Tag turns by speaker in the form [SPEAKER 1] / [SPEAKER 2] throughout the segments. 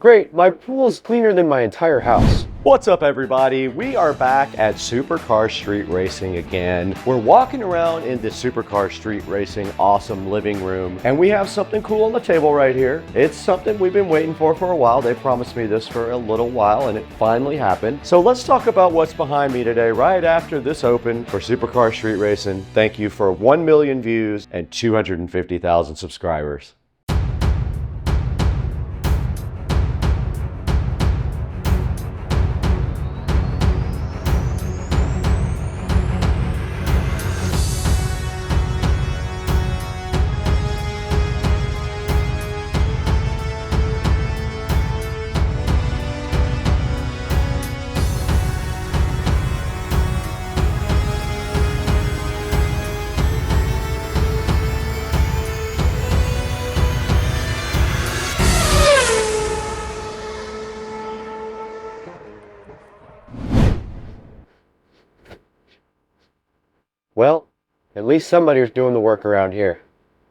[SPEAKER 1] Great, my pool is cleaner than my entire house.
[SPEAKER 2] What's up everybody? We are back at Supercar Street Racing again. We're walking around in the Supercar Street Racing awesome living room, and we have something cool on the table right here. It's something we've been waiting for a while. They promised me this for a little while and it finally happened. So let's talk about what's behind me today right after this open for Supercar Street Racing. Thank you for 1 million views and 250,000 subscribers.
[SPEAKER 1] Well, at least somebody's doing the work around here.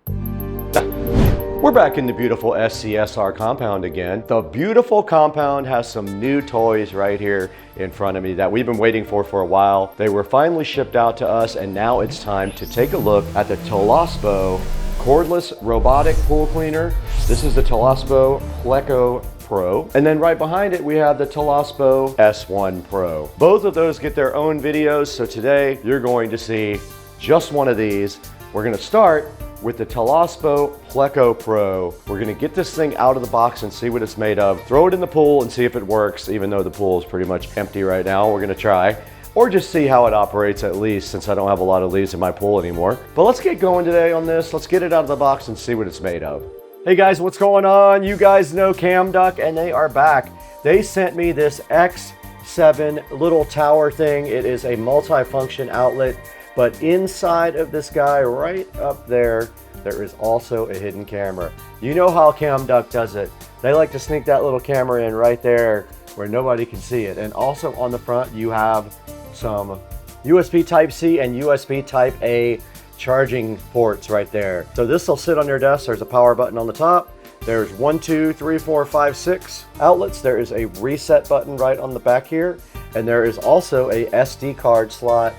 [SPEAKER 2] We're back in the beautiful SCSR compound again. The beautiful compound has some new toys right here in front of me that we've been waiting for a while. They were finally shipped out to us, and now it's time to take a look at the Talosbo Cordless Robotic Pool Cleaner. This is the Talosbo Pleco Pro. And then right behind it, we have the Talosbo S1 Pro. Both of those get their own videos, so today you're going to see just one of these. We're gonna start with the Talosbo Pleco Pro. We're gonna get this thing out of the box and see what it's made of, throw it in the pool and see if it works, even though the pool is pretty much empty right now. We're gonna try, or just see how it operates at least, since I don't have a lot of leaves in my pool anymore. But let's get going today on this. Let's get it out of the box and see what it's made of. Hey guys, what's going on? You guys know Camduck, and they are back. They sent me this X7 little tower thing. It is a multi-function outlet, but inside of this guy right up there, there is also a hidden camera. You know how Camduck does it. They like to sneak that little camera in right there where nobody can see it. And also on the front, you have some USB Type-C and USB Type-A charging ports right there. So this will sit on your desk. There's a power button on the top. There's 1, 2, 3, 4, 5, 6 outlets. There is a reset button right on the back here. And there is also a SD card slot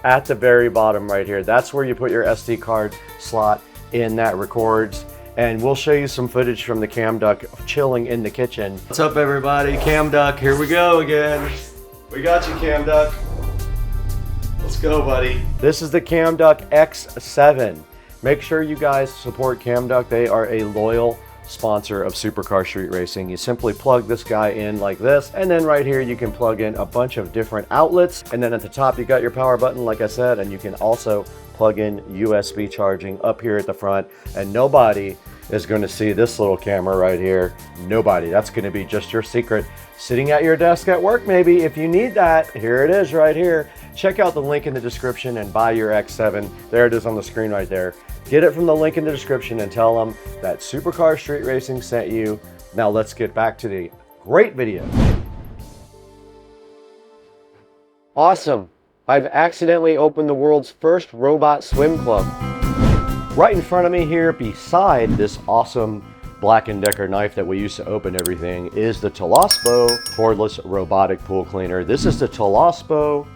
[SPEAKER 2] at the very bottom right here. That's where you put your SD card slot in that records. And we'll show you some footage from the Camduck chilling in the kitchen. What's up everybody? Camduck, here we go again. We got you, Camduck. Let's go, buddy. This is the Camduck X7. Make sure you guys support Camduck. They are a loyal sponsor of Supercar Street Racing. You simply plug this guy in like this, and then right here you can plug in a bunch of different outlets, and then at the top you got your power button like I said, and you can also plug in USB charging up here at the front, and nobody is going to see this little camera right here. Nobody. That's going to be just your secret sitting at your desk at work maybe. If you need that, here it is right here. Check out the link in the description and buy your X7. There it is on the screen right there. Get it from the link in the description and tell them that Supercar Street Racing sent you. Now let's get back to the great video.
[SPEAKER 1] Awesome. I've accidentally opened the world's first robot swim club.
[SPEAKER 2] Right in front of me here, beside this awesome Black & Decker knife that we use to open everything, is the Talosbo Cordless Robotic Pool Cleaner. This is the Talosbo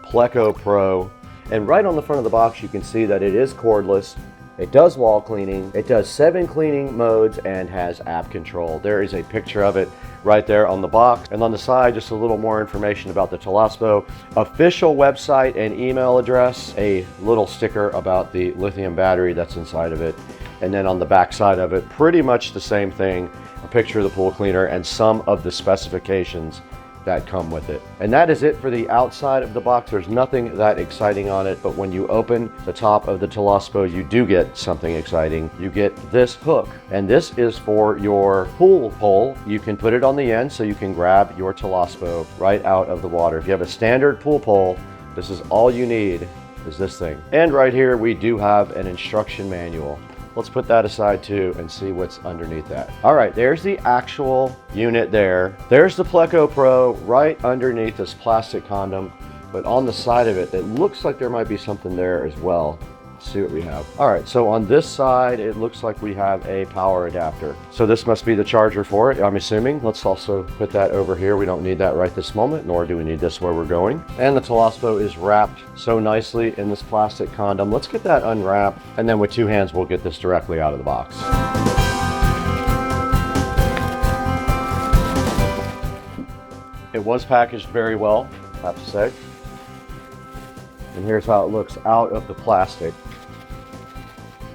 [SPEAKER 2] Pleco Pro. And right on the front of the box, you can see that it is cordless. It does wall cleaning. It does 7 cleaning modes and has app control. There is a picture of it right there on the box. And on the side, just a little more information about the Talosbo official website and email address, a little sticker about the lithium battery that's inside of it. And then on the back side of it, pretty much the same thing, a picture of the pool cleaner and some of the specifications that come with it. And that is it for the outside of the box. There's nothing that exciting on it, but when you open the top of the Talosbo, you do get something exciting. You get this hook, and this is for your pool pole. You can put it on the end so you can grab your Talosbo right out of the water. If you have a standard pool pole, this is all you need, is this thing. And right here, we do have an instruction manual. Let's put that aside too and see what's underneath that. All right, there's the actual unit there. There's the Pleco Pro right underneath this plastic condom, but on the side of it, it looks like there might be something there as well. Let's see what we have. All right, so on this side, it looks like we have a power adapter. So this must be the charger for it, I'm assuming. Let's also put that over here. We don't need that right this moment, nor do we need this where we're going. And the Talosbo is wrapped so nicely in this plastic condom. Let's get that unwrapped, and then with 2 hands, we'll get this directly out of the box. It was packaged very well, I have to say. And here's how it looks out of the plastic.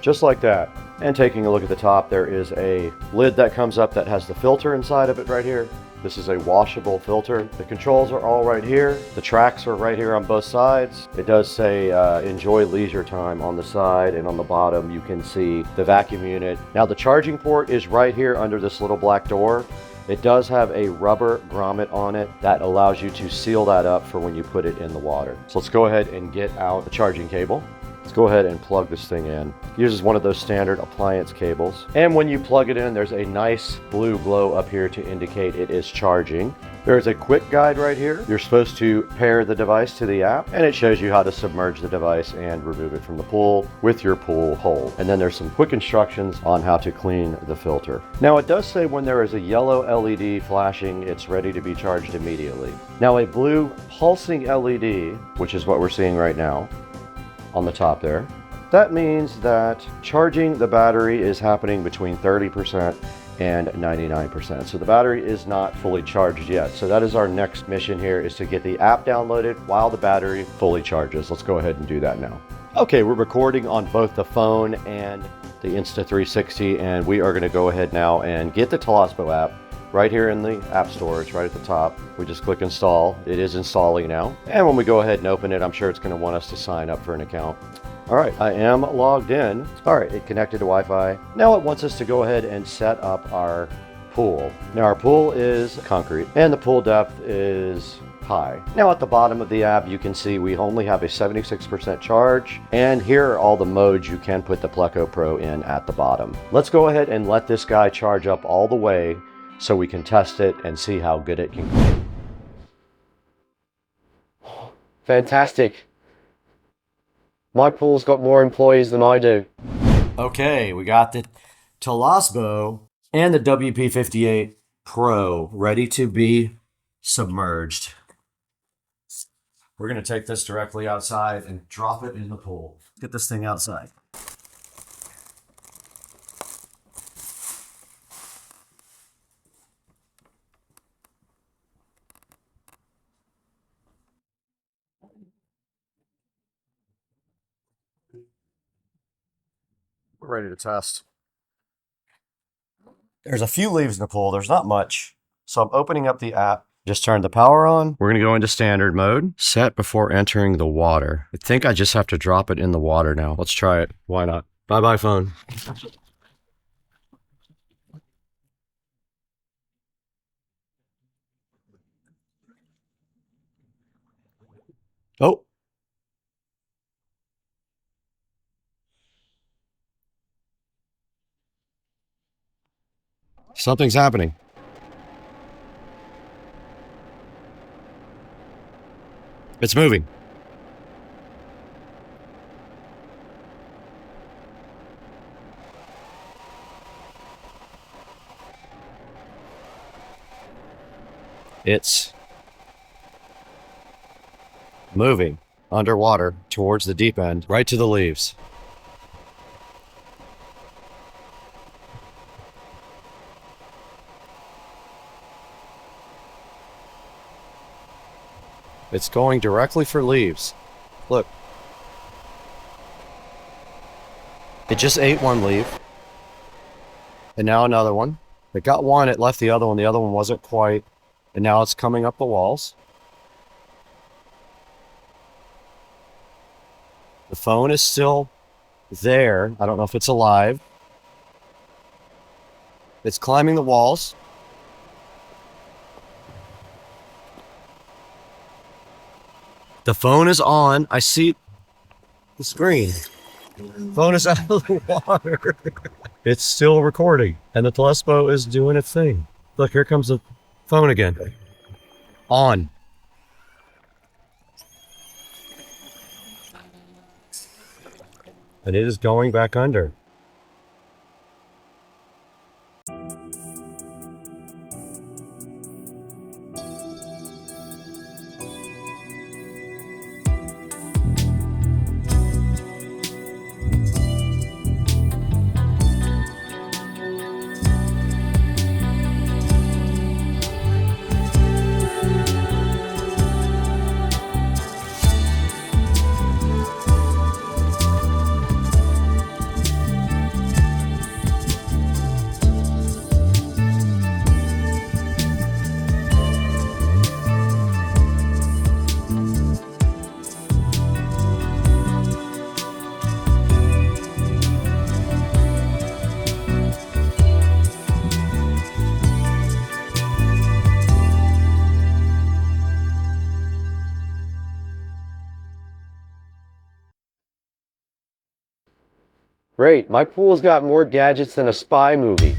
[SPEAKER 2] Just like that. And taking a look at the top, there is a lid that comes up that has the filter inside of it right here. This is a washable filter. The controls are all right here. The tracks are right here on both sides. It does say enjoy leisure time on the side, and on the bottom you can see the vacuum unit. Now the charging port is right here under this little black door. It does have a rubber grommet on it that allows you to seal that up for when you put it in the water. So let's go ahead and get out the charging cable. Let's go ahead and plug this thing in. It uses one of those standard appliance cables. And when you plug it in, there's a nice blue glow up here to indicate it is charging. There's a quick guide right here. You're supposed to pair the device to the app, and it shows you how to submerge the device and remove it from the pool with your pool hole. And then there's some quick instructions on how to clean the filter. Now it does say when there is a yellow LED flashing, it's ready to be charged immediately. Now a blue pulsing LED, which is what we're seeing right now on the top there, that means that charging the battery is happening between 30% and 99%. So the battery is not fully charged yet. So that is our next mission here, is to get the app downloaded while the battery fully charges. Let's go ahead and do that now. Okay, we're recording on both the phone and the Insta360, and we are going to go ahead now and get the Talosbo app right here in the app store. It's right at the top. We just click install. It is installing now. And when we go ahead and open it, I'm sure it's going to want us to sign up for an account. All right, I am logged in. All right, it connected to Wi-Fi. Now it wants us to go ahead and set up our pool. Now our pool is concrete and the pool depth is high. Now at the bottom of the app, you can see we only have a 76% charge, and here are all the modes you can put the Pleco Pro in at the bottom. Let's go ahead and let this guy charge up all the way so we can test it and see how good it can clean.
[SPEAKER 1] Fantastic. My pool's got more employees than I do.
[SPEAKER 2] Okay, we got the Talosbo and the WP58 Pro ready to be submerged. We're going to take this directly outside and drop it in the pool. Get this thing outside. We're ready to test. There's a few leaves in the pool. There's not much. So I'm opening up the app. Just turn the power on. We're going to go into standard mode. Set before entering the water. I think I just have to drop it in the water now. Let's try it. Why not? Bye-bye, phone. Oh. Something's happening. It's moving. It's moving underwater towards the deep end, right to the leaves. It's going directly for leaves. Look. It just ate one leaf. And now another one. It got one, it left the other one. The other one wasn't quite. And now it's coming up the walls. The phone is still there. I don't know if it's alive. It's climbing the walls. The phone is on. I see the screen. Phone is out of the water. It's still recording. And the Talosbo is doing its thing. Look, here comes the phone again. On. and it is going back under.
[SPEAKER 1] Great, my pool's got more gadgets than a spy movie.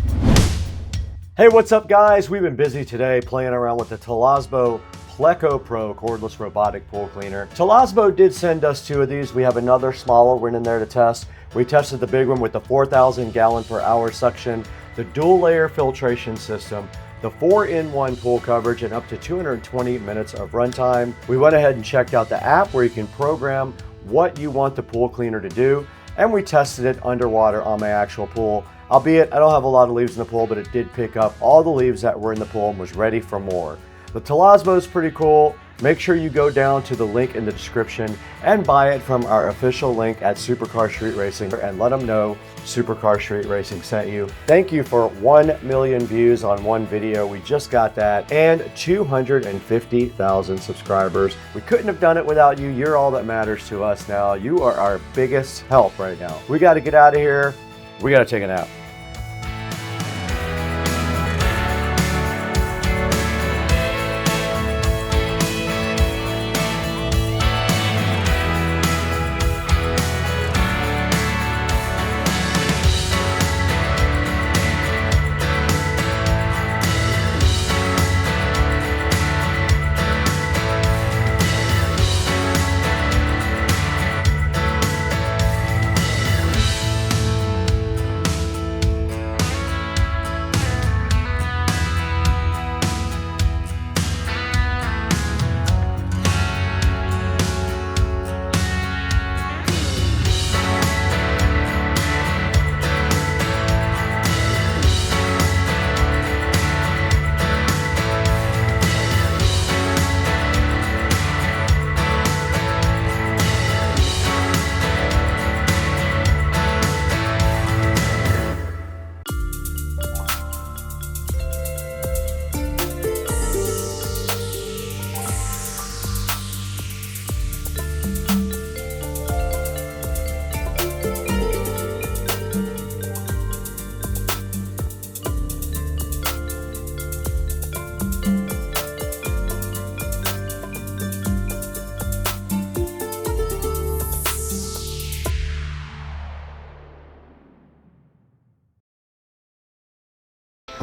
[SPEAKER 2] Hey, what's up guys? We've been busy today playing around with the Talosbo Pleco Pro cordless robotic pool cleaner. Talosbo did send us 2 of these. We have another smaller one in there to test. We tested the big one with the 4,000 gallon per hour suction, the dual layer filtration system, the 4-in-1 pool coverage, and up to 220 minutes of runtime. We went ahead and checked out the app where you can program what you want the pool cleaner to do, and we tested it underwater on my actual pool. Albeit, I don't have a lot of leaves in the pool, but it did pick up all the leaves that were in the pool and was ready for more. The Talosbo is pretty cool. Make sure you go down to the link in the description and buy it from our official link at Supercar Street Racing and let them know Supercar Street Racing sent you. Thank you for 1 million views on one video. We just got that, and 250,000 subscribers. We couldn't have done it without you. You're all that matters to us now. You are our biggest help right now. We got to get out of here. We got to take a nap.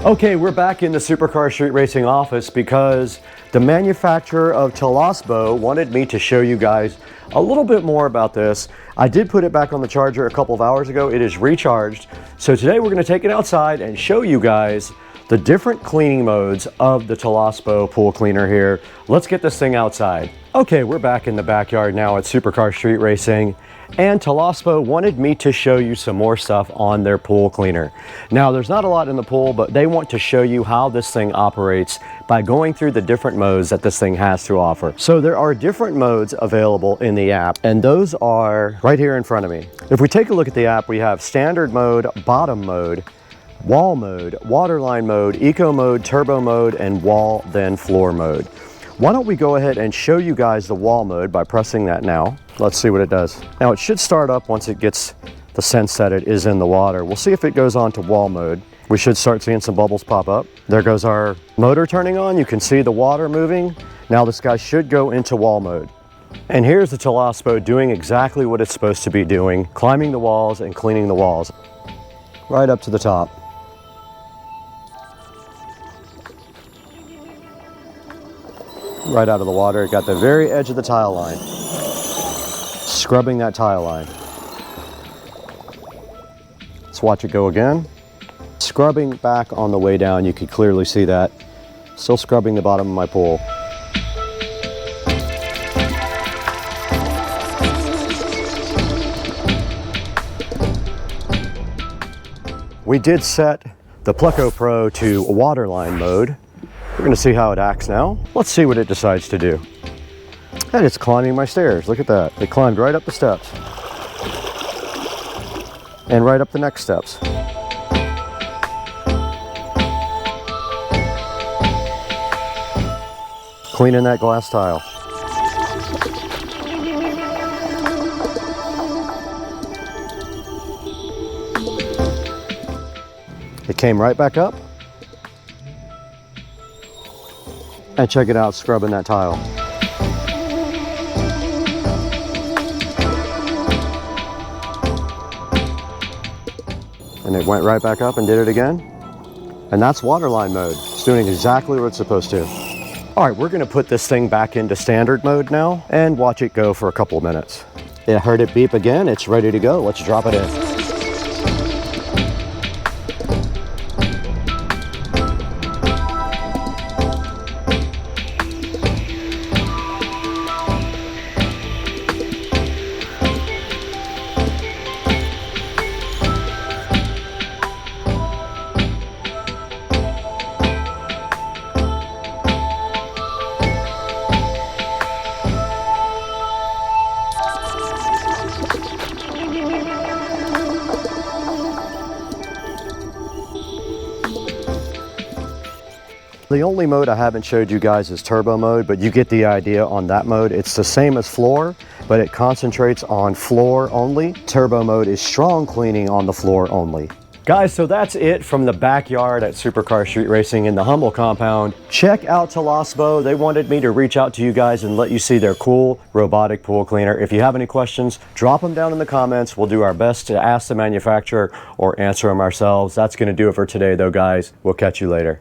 [SPEAKER 2] Okay, we're back in the Supercar Street Racing office because the manufacturer of Talosbo wanted me to show you guys a little bit more about this. I did put it back on the charger a couple of hours ago. It is recharged. So today we're going to take it outside and show you guys the different cleaning modes of the Talosbo pool cleaner here. Let's get this thing outside. Okay, we're back in the backyard now at Supercar Street Racing, and Talosbo wanted me to show you some more stuff on their pool cleaner. Now, there's not a lot in the pool, but they want to show you how this thing operates by going through the different modes that this thing has to offer. So there are different modes available in the app, and those are right here in front of me. If we take a look at the app, we have standard mode, bottom mode, wall mode, waterline mode, eco mode, turbo mode, and wall then floor mode. Why don't we go ahead and show you guys the wall mode by pressing that now. Let's see what it does. Now it should start up once it gets the sense that it is in the water. We'll see if it goes on to wall mode. We should start seeing some bubbles pop up. There goes our motor turning on. You can see the water moving. Now this guy should go into wall mode. And here's the Talosbo doing exactly what it's supposed to be doing, climbing the walls and cleaning the walls right up to the top. Right out of the water, it got the very edge of the tile line, scrubbing that tile line. Let's watch it go again. Scrubbing back on the way down, you can clearly see that. Still scrubbing the bottom of my pool. We did set the Pleco Pro to Waterline mode. We're gonna see how it acts now. Let's see what it decides to do. And it's climbing my stairs, look at that. It climbed right up the steps. And right up the next steps. Cleaning that glass tile. It came right back up. And check it out, scrubbing that tile. And it went right back up and did it again. And that's Waterline mode. It's doing exactly what it's supposed to. All right, we're gonna put this thing back into standard mode now and watch it go for a couple of minutes. It heard it beep again, it's ready to go. Let's drop it in. The only mode I haven't showed you guys is turbo mode, but you get the idea on that mode. It's the same as floor, but it concentrates on floor only. Turbo mode is strong cleaning on the floor only. Guys, so that's it from the backyard at Supercar Street Racing in the Humble compound. Check out Talosbo. They wanted me to reach out to you guys and let you see their cool robotic pool cleaner. If you have any questions, drop them down in the comments. We'll do our best to ask the manufacturer or answer them ourselves. That's gonna do it for today though, guys. We'll catch you later.